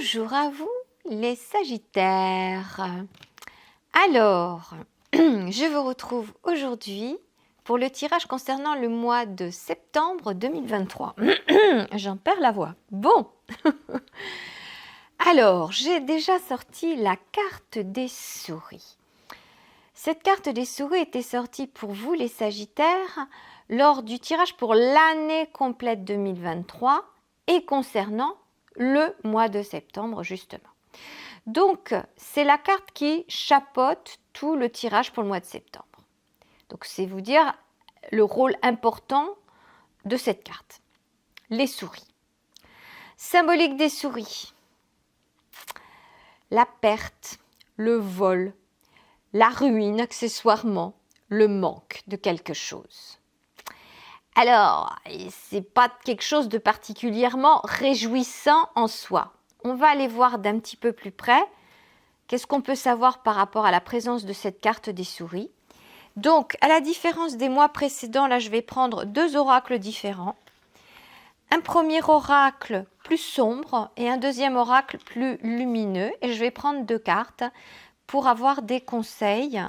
Bonjour à vous les Sagittaires. Alors, je vous retrouve aujourd'hui pour le tirage concernant le mois de septembre 2023. J'en perds la voix. Bon. Alors, j'ai déjà sorti la carte des souris. Cette carte des souris était sortie pour vous les Sagittaires lors du tirage pour l'année complète 2023 et concernant le mois de septembre justement. Donc, c'est la carte qui chapeaute tout le tirage pour le mois de septembre. Donc, c'est vous dire le rôle important de cette carte. Les souris. Symbolique des souris. La perte, le vol, la ruine accessoirement, le manque de quelque chose. Alors, c'est pas quelque chose de particulièrement réjouissant en soi. On va aller voir d'un petit peu plus près qu'est-ce qu'on peut savoir par rapport à la présence de cette carte des souris. Donc, à la différence des mois précédents, là, je vais prendre deux oracles différents. Un premier oracle plus sombre et un deuxième oracle plus lumineux. Et je vais prendre deux cartes pour avoir des conseils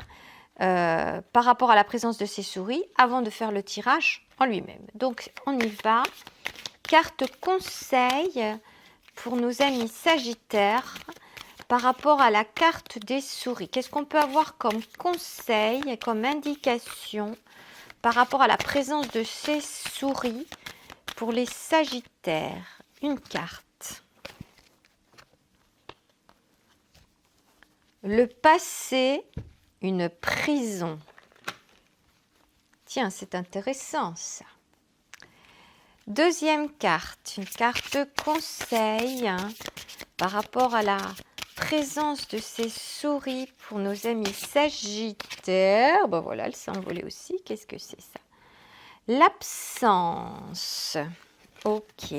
par rapport à la présence de ces souris avant de faire le tirage en lui-même. Donc, on y va. Carte conseil pour nos amis Sagittaires par rapport à la carte des souris. Qu'est-ce qu'on peut avoir comme conseil, comme indication par rapport à la présence de ces souris pour les Sagittaires? Une carte. Le passé, une prison. Tiens, c'est intéressant ça. Deuxième carte, une carte conseil par rapport à la présence de ces souris pour nos amis Sagittaires. Ben voilà, elle s'est envolée aussi. Qu'est-ce que c'est ça? L'absence. Ok.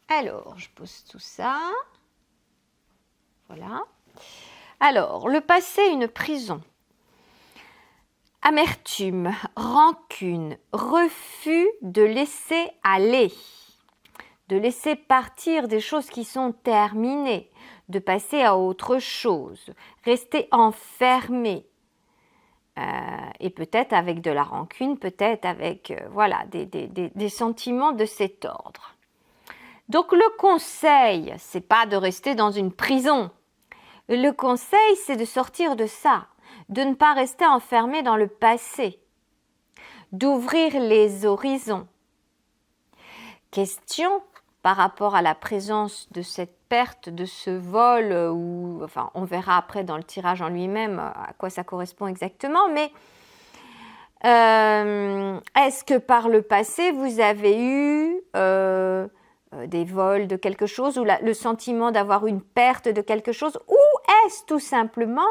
Alors, je pose tout ça. Voilà. Alors, le passé, une prison. Amertume, rancune, refus de laisser aller, de laisser partir des choses qui sont terminées, de passer à autre chose, rester enfermé, et peut-être avec de la rancune, peut-être avec voilà, des sentiments de cet ordre. Donc le conseil, c'est pas de rester dans une prison. Le conseil, c'est de sortir de ça, de ne pas rester enfermé dans le passé, d'ouvrir les horizons. Question par rapport à la présence de cette perte, de ce vol, ou enfin, on verra après dans le tirage en lui-même à quoi ça correspond exactement, mais est-ce que par le passé, vous avez eu des vols de quelque chose ou le sentiment d'avoir une perte de quelque chose, ou est-ce tout simplement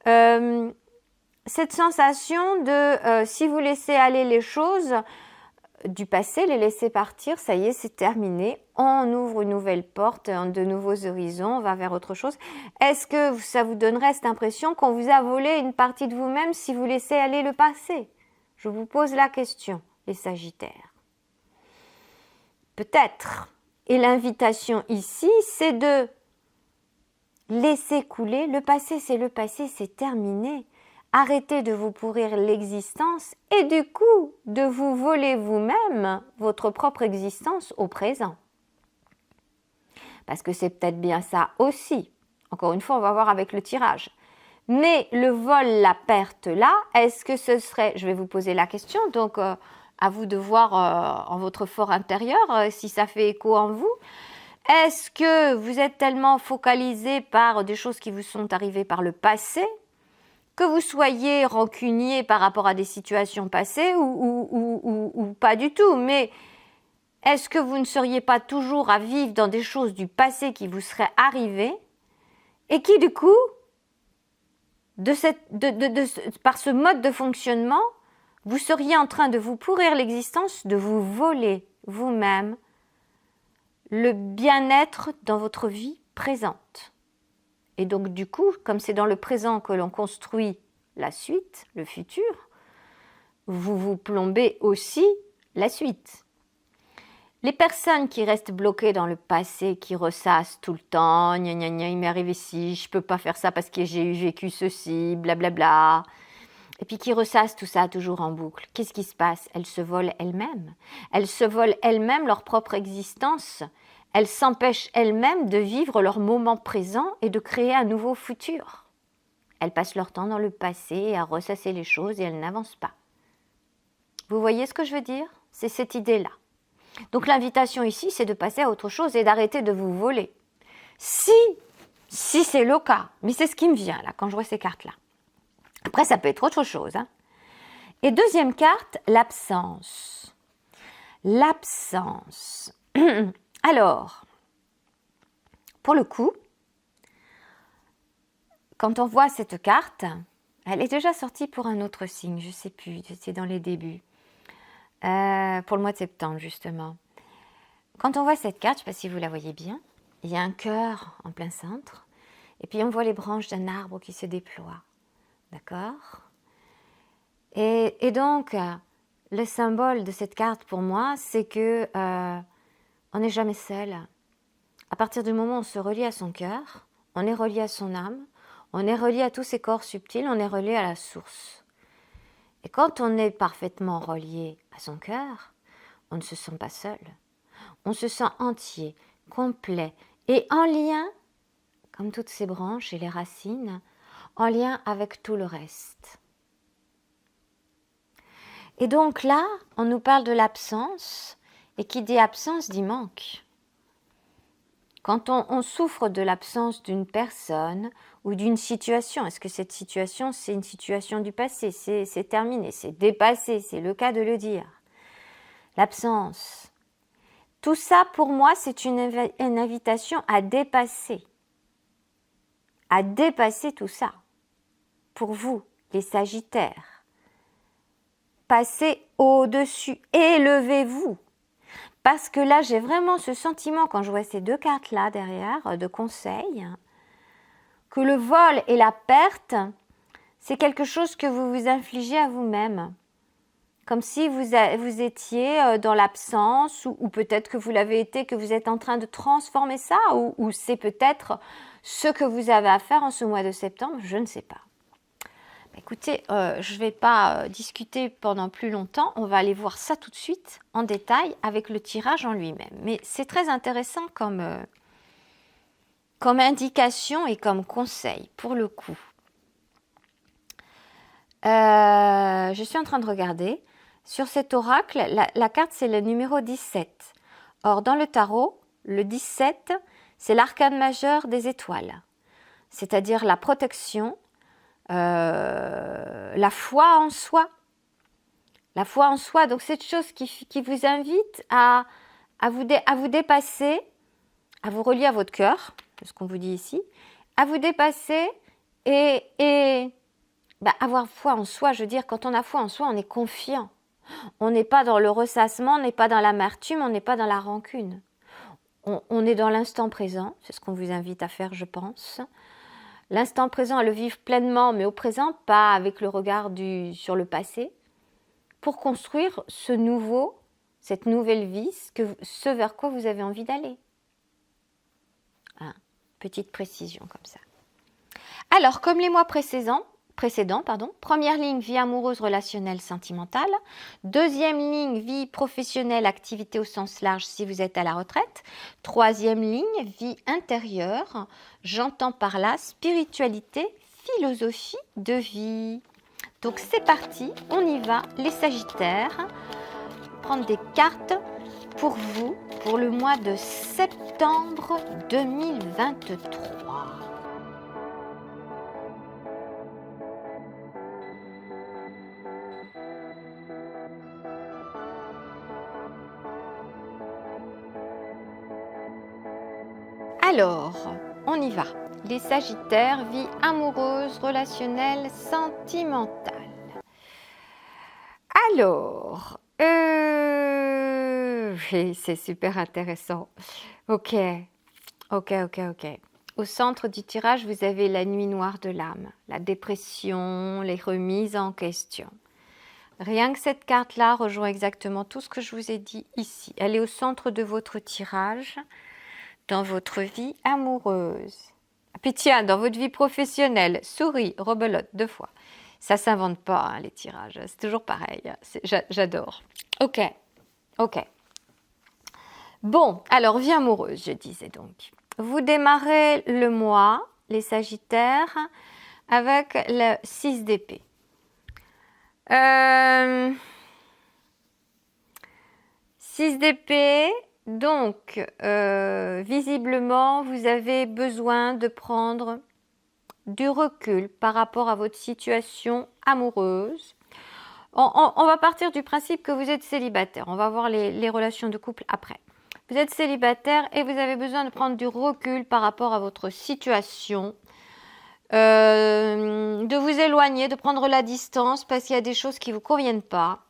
cette sensation de si vous laissez aller les choses du passé, les laisser partir, ça y est, c'est terminé, on ouvre une nouvelle porte, de nouveaux horizons, on va vers autre chose. Est-ce que ça vous donnerait cette impression qu'on vous a volé une partie de vous-même si vous laissez aller le passé? Je vous pose la question, les Sagittaires. Peut-être. Et l'invitation ici, c'est de laisser couler. Le passé, c'est terminé. Arrêtez de vous pourrir l'existence et du coup de vous voler vous-même votre propre existence au présent. Parce que c'est peut-être bien ça aussi. Encore une fois, on va voir avec le tirage. Mais le vol, la perte là, est-ce que ce serait... Je vais vous poser la question, donc à vous de voir en votre fort intérieur si ça fait écho en vous. Est-ce que vous êtes tellement focalisé par des choses qui vous sont arrivées par le passé, que vous soyez rancunier par rapport à des situations passées ou pas du tout, mais est-ce que vous ne seriez pas toujours à vivre dans des choses du passé qui vous seraient arrivées et qui du coup, par ce mode de fonctionnement, vous seriez en train de vous pourrir l'existence, de vous voler vous-même le bien-être dans votre vie présente. Et donc du coup, comme c'est dans le présent que l'on construit la suite, le futur, vous vous plombez aussi la suite. Les personnes qui restent bloquées dans le passé, qui ressassent tout le temps, gna gna gna, il m'est arrivé ci, je peux pas faire ça parce que j'ai vécu ceci, blablabla, et puis qui ressassent tout ça toujours en boucle. Qu'est-ce qui se passe? Elles se volent elles-mêmes. Elles se volent elles-mêmes leur propre existence. Elles s'empêchent elles-mêmes de vivre leur moment présent et de créer un nouveau futur. Elles passent leur temps dans le passé à ressasser les choses et elles n'avancent pas. Vous voyez ce que je veux dire? C'est cette idée-là. Donc l'invitation ici, c'est de passer à autre chose et d'arrêter de vous voler. Si c'est le cas, mais c'est ce qui me vient là quand je vois ces cartes-là. Après, ça peut être autre chose. Hein. Et deuxième carte, l'absence. L'absence. Alors, pour le coup, quand on voit cette carte, elle est déjà sortie pour un autre signe, je ne sais plus, c'est dans les débuts. Pour le mois de septembre, justement. Quand on voit cette carte, je ne sais pas si vous la voyez bien, il y a un cœur en plein centre, et puis on voit les branches d'un arbre qui se déploient. D'accord? Et donc, le symbole de cette carte pour moi, c'est que on n'est jamais seul. À partir du moment où on se relie à son cœur, on est relié à son âme, on est relié à tous ses corps subtils, on est relié à la source. Et quand on est parfaitement relié à son cœur, on ne se sent pas seul. On se sent entier, complet et en lien, comme toutes ces branches et les racines, en lien avec tout le reste. Et donc là, on nous parle de l'absence, et qui dit absence dit manque. Quand on souffre de l'absence d'une personne ou d'une situation, est-ce que cette situation, c'est une situation du passé, c'est terminé, c'est dépassé, c'est le cas de le dire. L'absence. Tout ça, pour moi, c'est une invitation à dépasser tout ça. Pour vous, les Sagittaires. Passez au-dessus, élevez-vous. Parce que là, j'ai vraiment ce sentiment, quand je vois ces deux cartes-là derrière, de conseil, que le vol et la perte, c'est quelque chose que vous vous infligez à vous-même. Comme si vous étiez dans l'absence, ou peut-être que vous l'avez été, que vous êtes en train de transformer ça, ou c'est peut-être ce que vous avez à faire en ce mois de septembre, je ne sais pas. Écoutez, je ne vais pas discuter pendant plus longtemps, on va aller voir ça tout de suite en détail avec le tirage en lui-même. Mais c'est très intéressant comme indication et comme conseil pour le coup. Je suis en train de regarder. Sur cet oracle, la carte c'est le numéro 17. Or dans le tarot, le 17, c'est l'arcane majeur des étoiles. C'est-à-dire la protection, la foi en soi. La foi en soi, donc cette chose qui vous invite à vous dépasser, à vous relier à votre cœur, c'est ce qu'on vous dit ici, à vous dépasser et avoir foi en soi. Je veux dire, quand on a foi en soi, on est confiant. On n'est pas dans le ressassement, on n'est pas dans l'amertume, on n'est pas dans la rancune. On est dans l'instant présent, c'est ce qu'on vous invite à faire, je pense. L'instant présent, à le vivre pleinement, mais au présent, pas avec le regard sur le passé, pour construire cette nouvelle vie, ce vers quoi vous avez envie d'aller. Petite précision comme ça. Alors, comme les mois précédents, première ligne, vie amoureuse, relationnelle, sentimentale. Deuxième ligne, vie professionnelle, activité au sens large si vous êtes à la retraite. Troisième ligne, vie intérieure. J'entends par là spiritualité, philosophie de vie. Donc c'est parti, on y va, les Sagittaires. Prendre des cartes pour vous pour le mois de septembre 2023. Alors, on y va. Les Sagittaires, vie amoureuse, relationnelle, sentimentale. Alors, c'est super intéressant. Ok. Au centre du tirage, vous avez la nuit noire de l'âme, la dépression, les remises en question. Rien que cette carte-là rejoint exactement tout ce que je vous ai dit ici. Elle est au centre de votre tirage dans votre vie amoureuse. Puis tiens, dans votre vie professionnelle, souris, rebelote 2 fois. Ça s'invente pas, hein, les tirages. C'est toujours pareil. J'adore. Ok. Bon, alors vie amoureuse, je disais donc. Vous démarrez le mois, les Sagittaires, avec le 6 d'épée. 6 d'épée, donc visiblement, vous avez besoin de prendre du recul par rapport à votre situation amoureuse. On va partir du principe que vous êtes célibataire. On va voir les relations de couple après. Vous êtes célibataire et vous avez besoin de prendre du recul par rapport à votre situation. De vous éloigner, de prendre la distance parce qu'il y a des choses qui ne vous conviennent pas.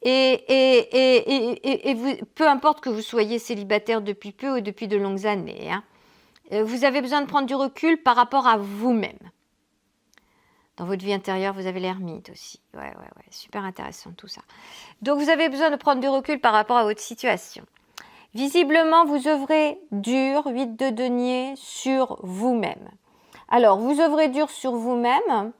Et vous, peu importe que vous soyez célibataire depuis peu ou depuis de longues années, hein, vous avez besoin de prendre du recul par rapport à vous-même. Dans votre vie intérieure, vous avez l'ermite aussi. Ouais, super intéressant tout ça. Donc, vous avez besoin de prendre du recul par rapport à votre situation. Visiblement, vous œuvrez dur, 8 de denier, sur vous-même. Alors, vous œuvrez dur sur vous-même.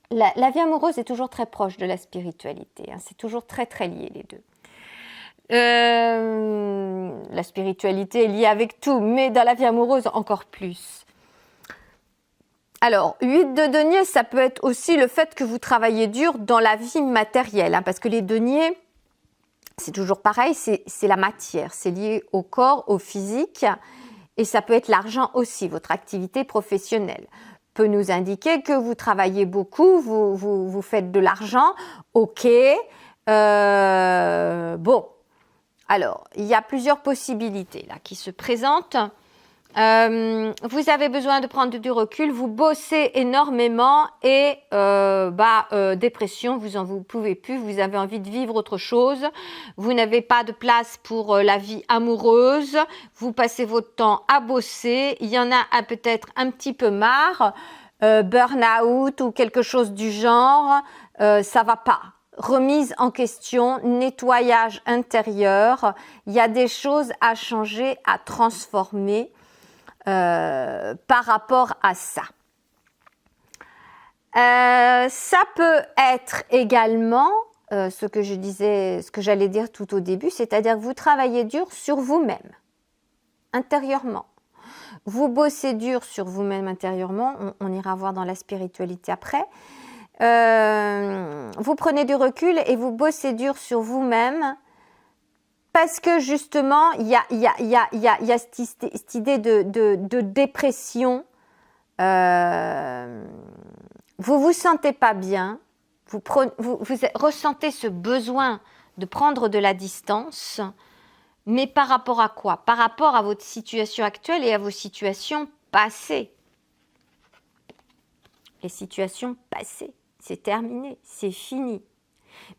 La vie amoureuse est toujours très proche de la spiritualité. Hein. C'est toujours très, très lié, les deux. La spiritualité est liée avec tout, mais dans la vie amoureuse, encore plus. Alors, 8 de denier, ça peut être aussi le fait que vous travaillez dur dans la vie matérielle. Hein, parce que les deniers, c'est toujours pareil, c'est la matière. C'est lié au corps, au physique. Et ça peut être l'argent aussi, votre activité professionnelle peut nous indiquer que vous travaillez beaucoup, vous faites de l'argent, ok. Bon, alors, il y a plusieurs possibilités là qui se présentent. Vous avez besoin de prendre du recul, vous bossez énormément et dépression, vous pouvez plus, vous avez envie de vivre autre chose, vous n'avez pas de place pour la vie amoureuse, vous passez votre temps à bosser, il y en a peut-être un petit peu marre, burn-out ou quelque chose du genre, ça va pas. Remise en question, nettoyage intérieur, il y a des choses à changer, à transformer. Par rapport à ça. Ça peut être également ce que j'allais dire tout au début, c'est-à-dire que vous travaillez dur sur vous-même, intérieurement. Vous bossez dur sur vous-même intérieurement, on ira voir dans la spiritualité après. Vous prenez du recul et vous bossez dur sur vous-même. Parce que justement, il y a cette idée de dépression. Vous vous sentez pas bien. Vous ressentez ce besoin de prendre de la distance. Mais par rapport à quoi? Par rapport à votre situation actuelle et à vos situations passées. Les situations passées, c'est terminé, c'est fini.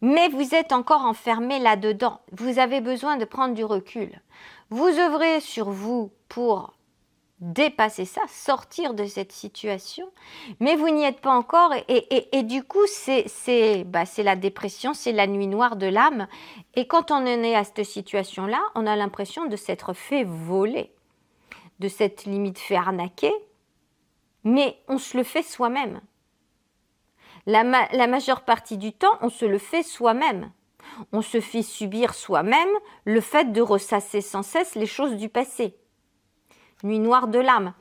Mais vous êtes encore enfermé là-dedans. Vous avez besoin de prendre du recul. Vous œuvrez sur vous pour dépasser ça, sortir de cette situation, mais vous n'y êtes pas encore et du coup, c'est la dépression, c'est la nuit noire de l'âme. Et quand on en est à cette situation-là, on a l'impression de s'être fait voler, de s'être limite fait arnaquer, mais on se le fait soi-même. La majeure partie du temps, on se le fait soi-même. On se fait subir soi-même le fait de ressasser sans cesse les choses du passé. Nuit noire de l'âme.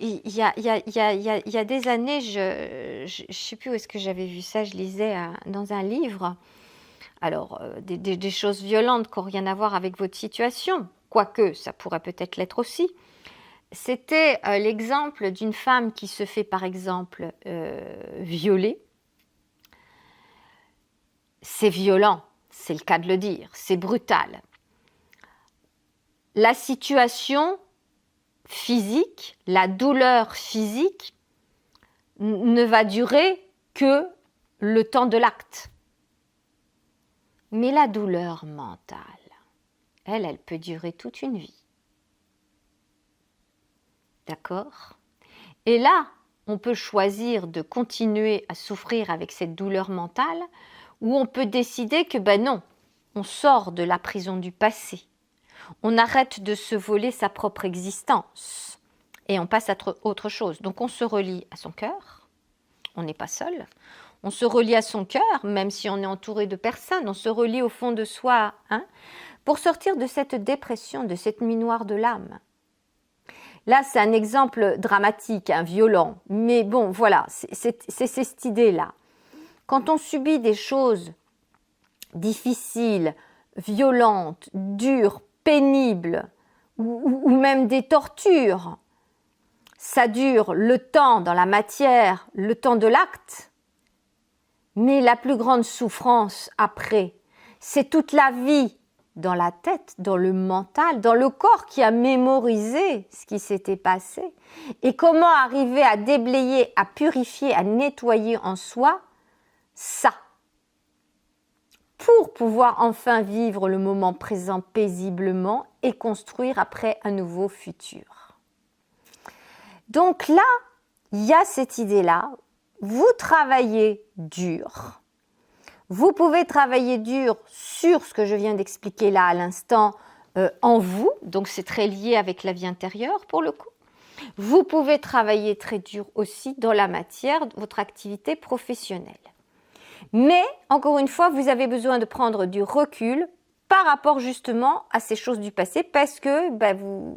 Il y a des années, je ne sais plus où est-ce que j'avais vu ça, je lisais dans un livre. Alors, des choses violentes qui n'ont rien à voir avec votre situation, quoique ça pourrait peut-être l'être aussi. C'était l'exemple d'une femme qui se fait par exemple violer. C'est violent, c'est le cas de le dire, c'est brutal. La situation physique, la douleur physique ne va durer que le temps de l'acte. Mais la douleur mentale, elle peut durer toute une vie. D'accord ? Et là, on peut choisir de continuer à souffrir avec cette douleur mentale où on peut décider que non, on sort de la prison du passé. On arrête de se voler sa propre existence et on passe à autre chose. Donc on se relie à son cœur, on n'est pas seul. On se relie à son cœur, même si on est entouré de personnes, on se relie au fond de soi, pour sortir de cette dépression, de cette nuit noire de l'âme. Là, c'est un exemple dramatique, violent, mais bon, voilà, c'est cette idée-là. Quand on subit des choses difficiles, violentes, dures, pénibles, ou même des tortures, ça dure le temps dans la matière, le temps de l'acte, mais la plus grande souffrance après, c'est toute la vie dans la tête, dans le mental, dans le corps qui a mémorisé ce qui s'était passé. Et comment arriver à déblayer, à purifier, à nettoyer en soi ça, pour pouvoir enfin vivre le moment présent paisiblement et construire après un nouveau futur. Donc là, il y a cette idée-là. Vous travaillez dur. Vous pouvez travailler dur sur ce que je viens d'expliquer là à l'instant en vous. Donc c'est très lié avec la vie intérieure pour le coup. Vous pouvez travailler très dur aussi dans la matière de votre activité professionnelle. Mais, encore une fois, vous avez besoin de prendre du recul par rapport justement à ces choses du passé parce que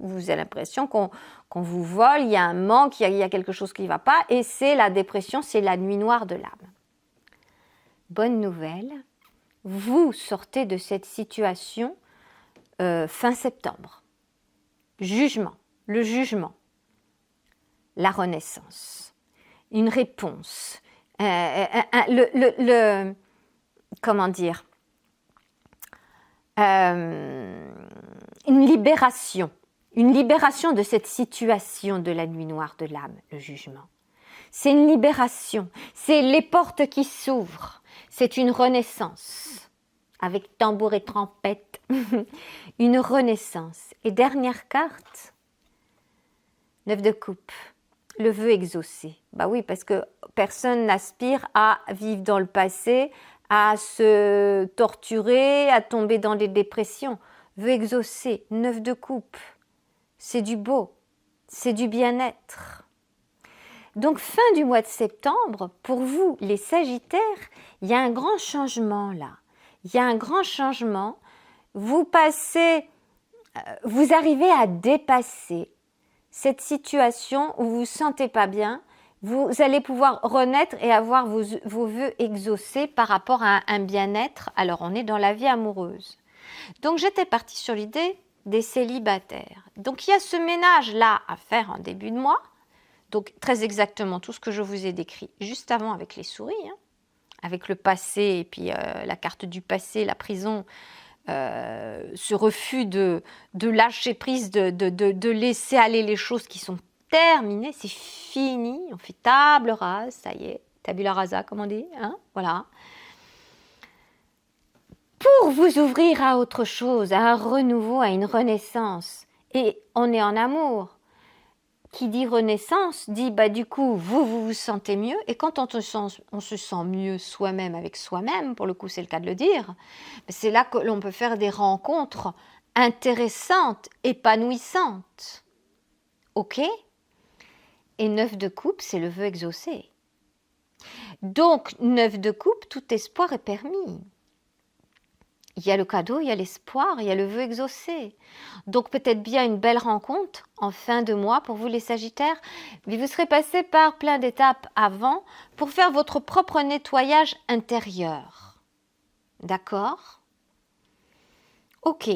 vous avez l'impression qu'on vous vole, il y a un manque, il y a quelque chose qui ne va pas et c'est la dépression, c'est la nuit noire de l'âme. Bonne nouvelle, vous sortez de cette situation fin septembre. Jugement, le jugement, la renaissance, une réponse, comment dire, une libération de cette situation de la nuit noire de l'âme, le jugement. C'est une libération, c'est les portes qui s'ouvrent, c'est une renaissance, avec tambour et trompette, une renaissance. Et dernière carte, 9 de coupe, le vœu exaucé. Oui, parce que personne n'aspire à vivre dans le passé, à se torturer, à tomber dans des dépressions. Vœu exaucé, 9 de coupe, c'est du beau, c'est du bien-être. Donc, fin du mois de septembre, pour vous, les Sagittaires, il y a un grand changement là. Il y a un grand changement. Vous arrivez à dépasser cette situation où vous ne vous sentez pas bien. Vous allez pouvoir renaître et avoir vos vœux exaucés par rapport à un bien-être. Alors, on est dans la vie amoureuse. Donc, j'étais partie sur l'idée des célibataires. Donc, il y a ce ménage-là à faire en début de mois. Donc, très exactement tout ce que je vous ai décrit juste avant avec les souris, avec le passé et puis la carte du passé, la prison, ce refus de lâcher prise, de laisser aller les choses qui sont terminées, c'est fini, on fait table rase, ça y est, tabula rasa comme on dit, voilà. Pour vous ouvrir à autre chose, à un renouveau, à une renaissance, et on est en amour. Qui dit renaissance, dit du coup, vous sentez mieux. Et quand on se sent mieux soi-même avec soi-même, pour le coup c'est le cas de le dire, c'est là que l'on peut faire des rencontres intéressantes, épanouissantes. Ok ? Et 9 de coupe, c'est le vœu exaucé. Donc, 9 de coupe, tout espoir est permis. Il y a le cadeau, il y a l'espoir, il y a le vœu exaucé. Donc peut-être bien une belle rencontre en fin de mois pour vous les Sagittaires. Mais vous serez passé par plein d'étapes avant pour faire votre propre nettoyage intérieur. D'accord ? Ok.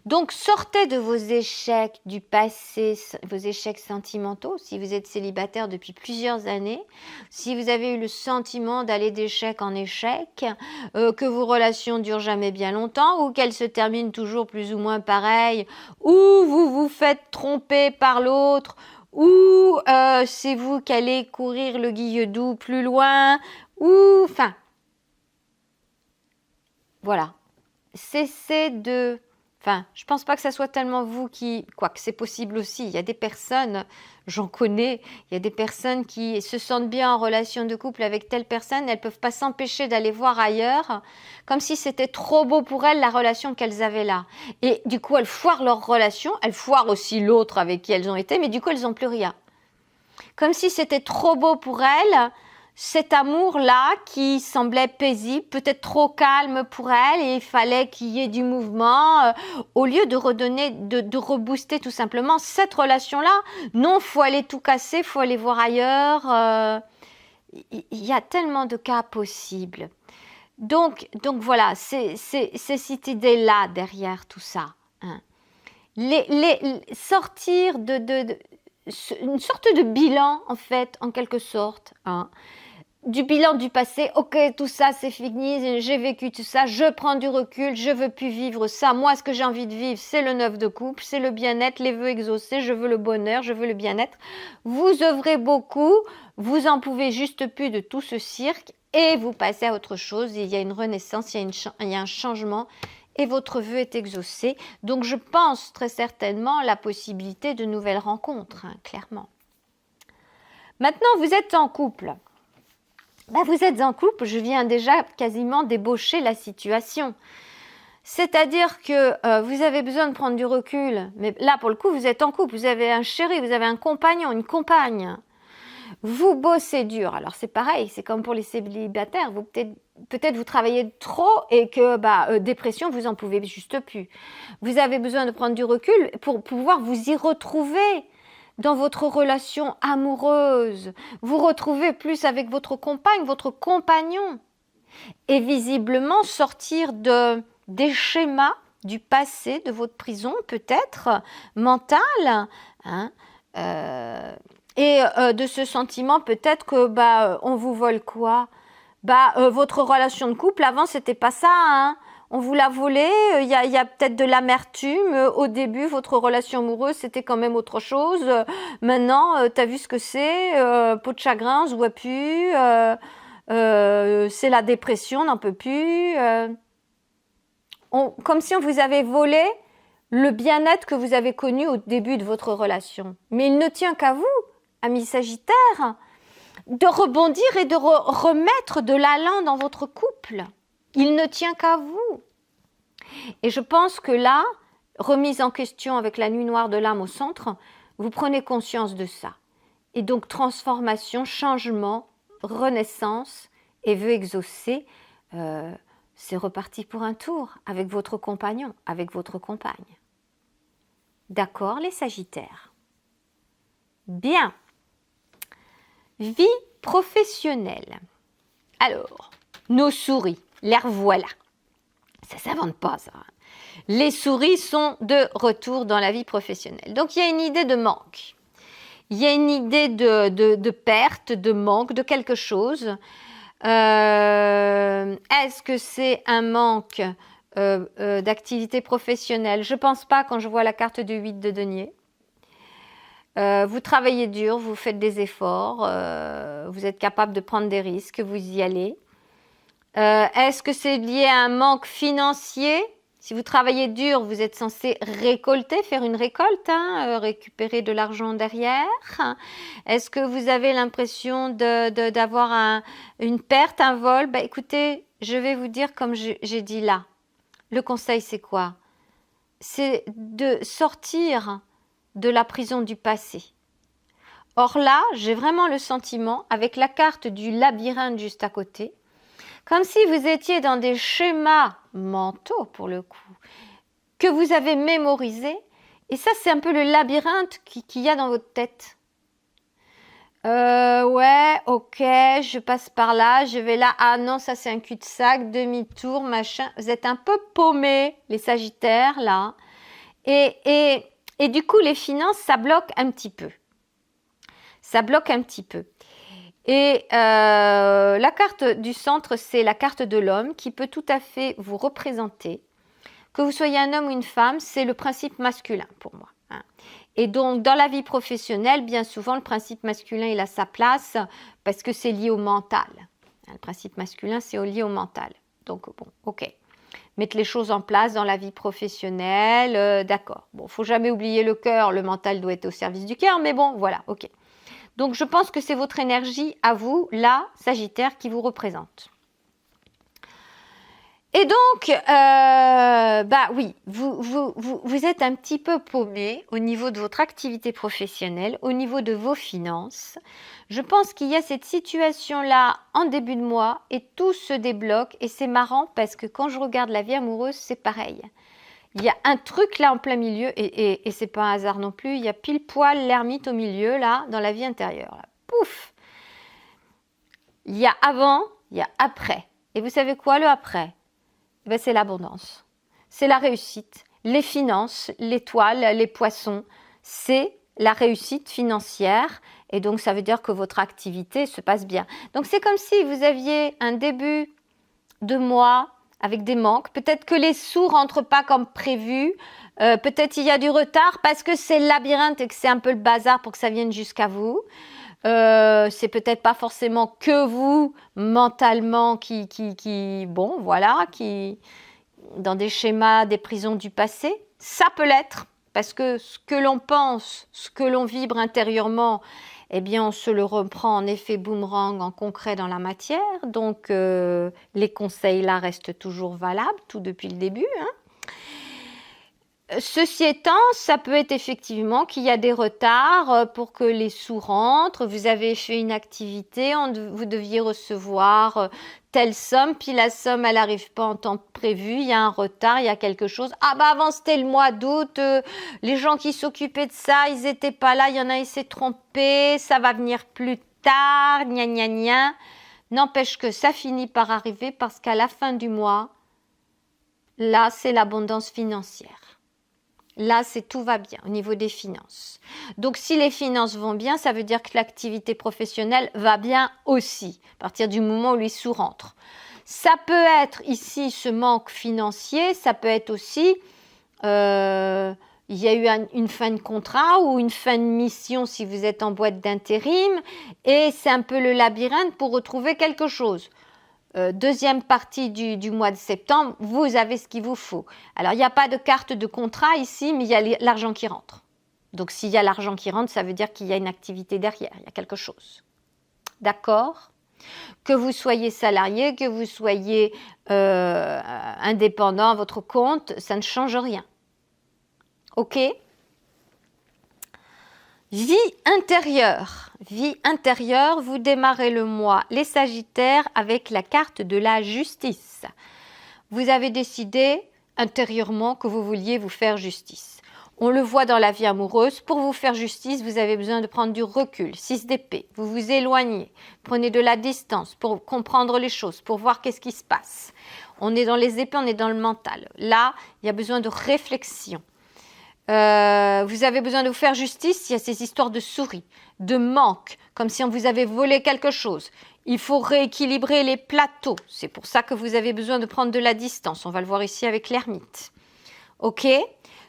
Donc sortez de vos échecs du passé, vos échecs sentimentaux, si vous êtes célibataire depuis plusieurs années, si vous avez eu le sentiment d'aller d'échec en échec, que vos relations durent jamais bien longtemps ou qu'elles se terminent toujours plus ou moins pareil, ou vous vous faites tromper par l'autre, ou c'est vous qui allez courir le guilledou plus loin, ou enfin, voilà, cessez de Enfin, je pense pas que ça soit tellement vous qui... Quoique, c'est possible aussi. Il y a des personnes, j'en connais, il y a des personnes qui se sentent bien en relation de couple avec telle personne, elles peuvent pas s'empêcher d'aller voir ailleurs, comme si c'était trop beau pour elles la relation qu'elles avaient là. Et du coup, elles foirent leur relation, elles foirent aussi l'autre avec qui elles ont été, mais du coup, elles n'ont plus rien. Comme si c'était trop beau pour elles, cet amour-là qui semblait paisible, peut-être trop calme pour elle, et il fallait qu'il y ait du mouvement, au lieu de redonner, de rebooster tout simplement cette relation-là. Non, faut aller tout casser, faut aller voir ailleurs. Il y a tellement de cas possibles. Donc voilà, c'est cette idée-là derrière tout ça. Hein. Sortir une sorte de bilan, en fait, en quelque sorte, hein. Du bilan du passé, ok, tout ça c'est fini, j'ai vécu tout ça, je prends du recul, je veux plus vivre ça. Moi, ce que j'ai envie de vivre, c'est le neuf de couple, c'est le bien-être, les vœux exaucés, je veux le bonheur, je veux le bien-être. Vous œuvrez beaucoup, vous en pouvez juste plus de tout ce cirque et vous passez à autre chose. Il y a une renaissance, il y a un changement et votre vœu est exaucé. Donc, je pense très certainement à la possibilité de nouvelles rencontres, hein, clairement. Maintenant, vous êtes en couple. Vous êtes en couple, je viens déjà quasiment débaucher la situation. C'est-à-dire que vous avez besoin de prendre du recul, mais là pour le coup vous êtes en couple, vous avez un chéri, vous avez un compagnon, une compagne. Vous bossez dur, alors c'est pareil, c'est comme pour les célibataires, vous peut-être vous travaillez trop et que dépression vous en pouvez juste plus. Vous avez besoin de prendre du recul pour pouvoir vous y retrouver. Dans votre relation amoureuse, vous retrouvez plus avec votre compagne, votre compagnon. Et visiblement sortir des schémas du passé, de votre prison peut-être, mentale, hein, de ce sentiment peut-être que on vous vole quoi ? Votre relation de couple, avant, c'était pas ça, hein. On vous l'a volé, il y a peut-être de l'amertume. Au début, votre relation amoureuse, c'était quand même autre chose. Maintenant, t'as vu ce que c'est, peau de chagrin, on se voit plus, c'est la dépression, on n'en peut plus. Comme si on vous avait volé le bien-être que vous avez connu au début de votre relation. Mais il ne tient qu'à vous, amis Sagittaires, de rebondir et de remettre de l'allant dans votre couple. Il ne tient qu'à vous. Et je pense que là, remise en question avec la nuit noire de l'âme au centre, vous prenez conscience de ça. Et donc transformation, changement, renaissance et vœux exaucés, c'est reparti pour un tour avec votre compagnon, avec votre compagne. D'accord, les Sagittaires? Bien. Vie professionnelle. Alors, nos souris, les revoilà. Ça ne s'invente pas, ça. Les souris sont de retour dans la vie professionnelle. Donc, il y a une idée de manque. Il y a une idée de perte, de manque, de quelque chose. Est-ce que c'est un manque d'activité professionnelle? Je ne pense pas quand je vois la carte du 8 de denier. Vous travaillez dur, vous faites des efforts, vous êtes capable de prendre des risques, vous y allez. Est-ce que c'est lié à un manque financier? Si vous travaillez dur, vous êtes censé récolter, faire une récolte, hein, récupérer de l'argent derrière. Est-ce que vous avez l'impression d'avoir une perte, un vol? Écoutez, je vais vous dire comme j'ai dit là. Le conseil, c'est quoi? C'est de sortir de la prison du passé. Or là, j'ai vraiment le sentiment, avec la carte du labyrinthe juste à côté, comme si vous étiez dans des schémas mentaux, pour le coup, que vous avez mémorisés. Et ça, c'est un peu le labyrinthe qu'il y a dans votre tête. Ouais, ok, je passe par là, je vais là. Ah non, ça c'est un cul-de-sac, demi-tour, machin. Vous êtes un peu paumés, les Sagittaires, là. Et du coup, les finances, ça bloque un petit peu. Ça bloque un petit peu. Et la carte du centre, c'est la carte de l'homme qui peut tout à fait vous représenter. Que vous soyez un homme ou une femme, c'est le principe masculin pour moi. Hein. Et donc, dans la vie professionnelle, bien souvent, le principe masculin, il a sa place parce que c'est lié au mental. Le principe masculin, c'est lié au mental. Donc, bon, ok. mettre les choses en place dans la vie professionnelle, d'accord. Bon, faut jamais oublier le cœur, le mental doit être au service du cœur, mais bon, voilà, ok. Donc, je pense que c'est votre énergie à vous, là, Sagittaire, qui vous représente. Et donc, oui, vous êtes un petit peu paumé au niveau de votre activité professionnelle, au niveau de vos finances. Je pense qu'il y a cette situation-là en début de mois et tout se débloque. Et c'est marrant parce que quand je regarde la vie amoureuse, c'est pareil. Il y a un truc là en plein milieu et c'est pas un hasard non plus. Il y a pile poil l'ermite au milieu là, dans la vie intérieure. Là. Pouf! Il y a avant, il y a après. Et vous savez quoi, le après? C'est l'abondance, c'est la réussite, les finances, l'étoile, les poissons, c'est la réussite financière et donc ça veut dire que votre activité se passe bien. Donc c'est comme si vous aviez un début de mois avec des manques, peut-être que les sous ne rentrent pas comme prévu, peut-être il y a du retard parce que c'est le labyrinthe et que c'est un peu le bazar pour que ça vienne jusqu'à vous. C'est peut-être pas forcément que vous mentalement qui dans des schémas des prisons du passé, ça peut l'être parce que ce que l'on pense, ce que l'on vibre intérieurement, eh bien on se le reprend en effet boomerang en concret dans la matière. Donc les conseils là restent toujours valables tout depuis le début. Ceci étant, ça peut être effectivement qu'il y a des retards pour que les sous rentrent. Vous avez fait une activité, vous deviez recevoir telle somme, puis la somme, elle n'arrive pas en temps prévu, il y a un retard, il y a quelque chose. Ah bah avant c'était le mois d'août, les gens qui s'occupaient de ça, ils n'étaient pas là, il y en a, ils s'est trompé, ça va venir plus tard, gna gna gna. N'empêche que ça finit par arriver parce qu'à la fin du mois, là c'est l'abondance financière. Là, tout va bien au niveau des finances. Donc, si les finances vont bien, ça veut dire que l'activité professionnelle va bien aussi, à partir du moment où les sous rentrent. Ça peut être ici ce manque financier, ça peut être aussi, il y a eu une fin de contrat ou une fin de mission si vous êtes en boîte d'intérim, et c'est un peu le labyrinthe pour retrouver quelque chose. Deuxième partie du mois de septembre, vous avez ce qu'il vous faut. Alors, il n'y a pas de carte de contrat ici, mais il y a l'argent qui rentre. Donc, s'il y a l'argent qui rentre, ça veut dire qu'il y a une activité derrière, il y a quelque chose. D'accord ? Que vous soyez salarié, que vous soyez indépendant à votre compte, ça ne change rien. Ok ? Vie intérieure. Vie intérieure, vous démarrez le mois, les Sagittaires, avec la carte de la justice. Vous avez décidé intérieurement que vous vouliez vous faire justice. On le voit dans la vie amoureuse, pour vous faire justice, vous avez besoin de prendre du recul, 6 d'épée, vous vous éloignez, prenez de la distance pour comprendre les choses, pour voir qu'est-ce qui se passe. On est dans les épées, on est dans le mental. Là, il y a besoin de réflexion. Vous avez besoin de vous faire justice, il y a ces histoires de souris, de manque, comme si on vous avait volé quelque chose. Il faut rééquilibrer les plateaux. C'est pour ça que vous avez besoin de prendre de la distance. On va le voir ici avec l'ermite. Ok ?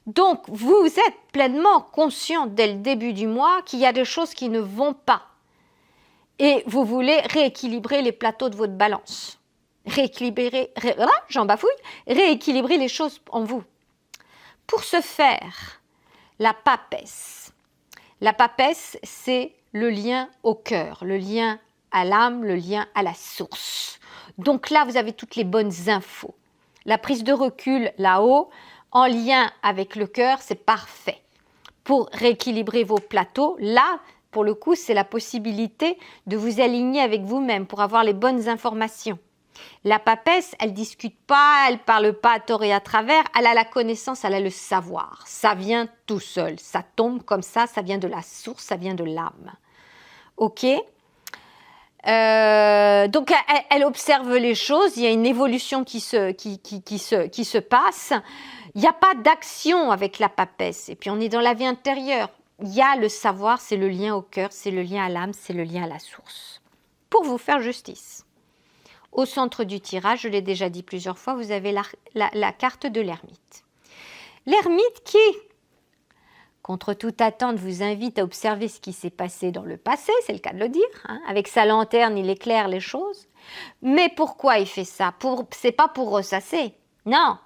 Donc, vous êtes pleinement conscient dès le début du mois qu'il y a des choses qui ne vont pas. Et vous voulez rééquilibrer les plateaux de votre balance. Rééquilibrer les choses en vous. Pour ce faire, la papesse. La papesse, c'est le lien au cœur, le lien à l'âme, le lien à la source. Donc là, vous avez toutes les bonnes infos. La prise de recul là-haut, en lien avec le cœur, c'est parfait. Pour rééquilibrer vos plateaux, là, pour le coup, c'est la possibilité de vous aligner avec vous-même pour avoir les bonnes informations. La papesse, elle discute pas, elle parle pas à tort et à travers, elle a la connaissance, elle a le savoir. Ça vient tout seul, ça tombe comme ça vient de la source, ça vient de l'âme. Ok ? Donc elle observe les choses, il y a une évolution qui se passe. Il n'y a pas d'action avec la papesse. Et puis on est dans la vie intérieure. Il y a le savoir, c'est le lien au cœur, c'est le lien à l'âme, c'est le lien à la source. Pour vous faire justice. Au centre du tirage, je l'ai déjà dit plusieurs fois, vous avez la carte de l'ermite. L'ermite qui, contre toute attente, vous invite à observer ce qui s'est passé dans le passé, c'est le cas de le dire. Avec sa lanterne, il éclaire les choses. Mais pourquoi il fait ça ? C'est pas pour ressasser. Non,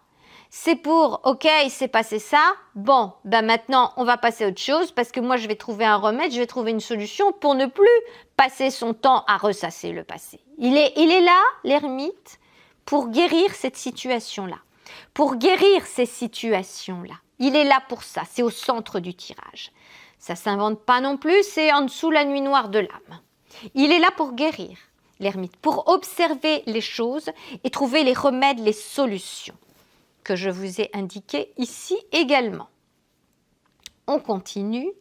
c'est pour, ok, il s'est passé ça, bon, ben maintenant on va passer à autre chose parce que moi je vais trouver un remède, je vais trouver une solution pour ne plus passer son temps à ressasser le passé. Il est là, l'ermite, pour guérir cette situation-là, pour guérir ces situations-là. Il est là pour ça, c'est au centre du tirage. Ça ne s'invente pas non plus, c'est en dessous la nuit noire de l'âme. Il est là pour guérir, l'ermite, pour observer les choses et trouver les remèdes, les solutions que je vous ai indiquées ici également. On continue.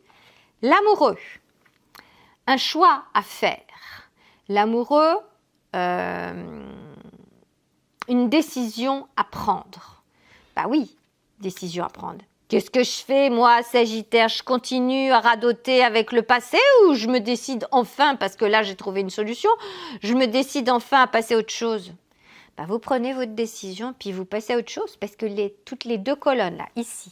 L'amoureux, un choix à faire. L'amoureux, une décision à prendre. Bah oui, décision à prendre. Qu'est-ce que je fais, moi, Sagittaire? Je continue à radoter avec le passé ou je me décide enfin, parce que là j'ai trouvé une solution, je me décide enfin à passer à autre chose? Bah, vous prenez votre décision puis vous passez à autre chose parce que toutes les deux colonnes, là, ici,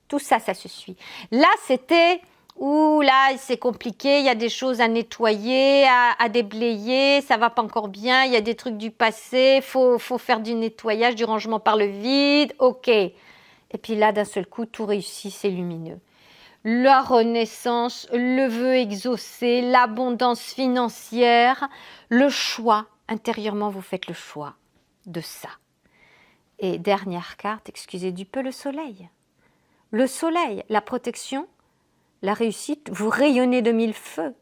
tout ça, ça se suit. Là, c'était, ouh là, c'est compliqué, il y a des choses à nettoyer, à déblayer, ça va pas encore bien, il y a des trucs du passé, faut faire du nettoyage, du rangement par le vide, ok. Et puis là, d'un seul coup, tout réussit, c'est lumineux. La renaissance, le vœu exaucé, l'abondance financière, le choix. Intérieurement, vous faites le choix de ça. Et dernière carte, excusez du peu, le soleil. Le soleil, la protection, la réussite, vous rayonnez de mille feux.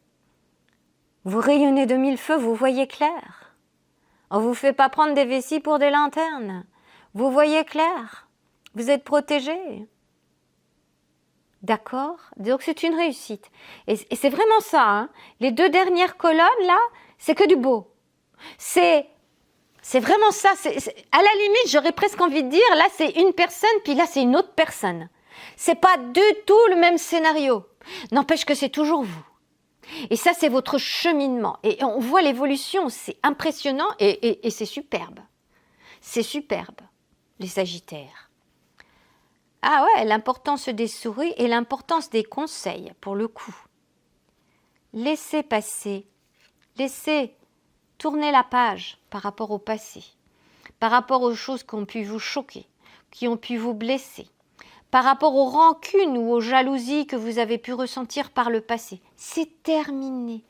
Vous rayonnez de mille feux, vous voyez clair. On ne vous fait pas prendre des vessies pour des lanternes. Vous voyez clair. Vous êtes protégé. D'accord? Donc c'est une réussite. Et c'est vraiment ça. Hein. Les deux dernières colonnes, là, c'est que du beau. C'est vraiment ça. À la limite, j'aurais presque envie de dire, là, c'est une personne, puis là, c'est une autre personne. C'est pas du tout le même scénario. N'empêche que c'est toujours vous. Et ça, c'est votre cheminement. Et on voit l'évolution. C'est impressionnant et c'est superbe. C'est superbe, les Sagittaires. Ah ouais, l'importance des souris et l'importance des conseils, pour le coup. Laissez passer, laissez tourner la page par rapport au passé, par rapport aux choses qui ont pu vous choquer, qui ont pu vous blesser, par rapport aux rancunes ou aux jalousies que vous avez pu ressentir par le passé. C'est terminé.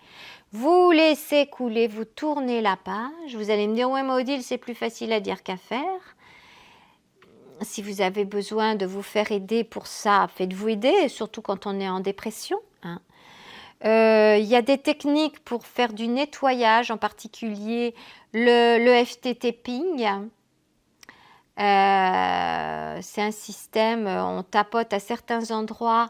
Vous laissez couler, vous tournez la page. Vous allez me dire, ouais, Odile, c'est plus facile à dire qu'à faire. Si vous avez besoin de vous faire aider pour ça, faites-vous aider, surtout quand on est en dépression. Hein. Y a des techniques pour faire du nettoyage, en particulier le FT tapping. C'est un système, on tapote à certains endroits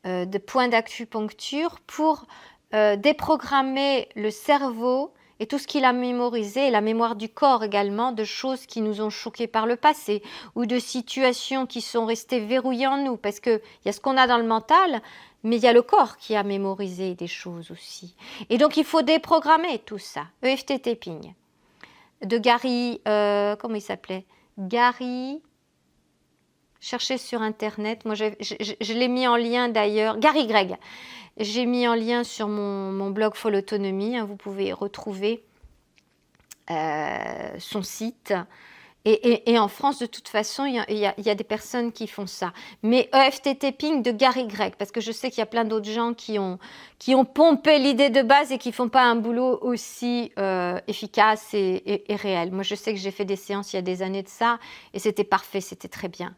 de points d'acupuncture pour déprogrammer le cerveau et tout ce qu'il a mémorisé, et la mémoire du corps également, de choses qui nous ont choqués par le passé ou de situations qui sont restées verrouillées en nous. Parce qu'il y a ce qu'on a dans le mental, mais il y a le corps qui a mémorisé des choses aussi. Et donc, il faut déprogrammer tout ça. EFT tapping de Gary, comment il s'appelait? Gary, cherchez sur Internet. Moi, je l'ai mis en lien d'ailleurs. Gary Gregg. J'ai mis en lien sur mon blog Folle Autonomie. Hein, vous pouvez retrouver son site. Et en France, de toute façon, il y a des personnes qui font ça. Mais EFT tapping de Gary Gregg, parce que je sais qu'il y a plein d'autres gens qui ont pompé l'idée de base et qui ne font pas un boulot aussi efficace et réel. Moi, je sais que j'ai fait des séances il y a des années de ça et c'était parfait, c'était très bien.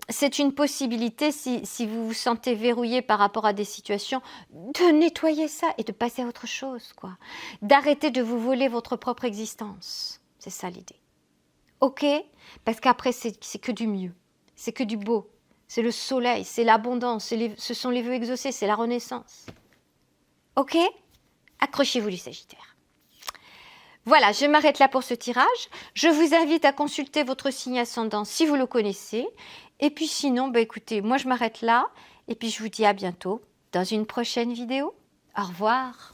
C'est une possibilité, si vous vous sentez verrouillé par rapport à des situations, de nettoyer ça et de passer à autre chose, quoi. D'arrêter de vous voler votre propre existence. C'est ça l'idée. Ok? Parce qu'après, c'est que du mieux. C'est que du beau. C'est le soleil, c'est l'abondance, ce sont les vœux exaucés, c'est la renaissance. Ok? Accrochez-vous du Sagittaire. Voilà, je m'arrête là pour ce tirage. Je vous invite à consulter votre signe ascendant si vous le connaissez. Et puis sinon, bah écoutez, moi je m'arrête là. Et puis je vous dis à bientôt dans une prochaine vidéo. Au revoir.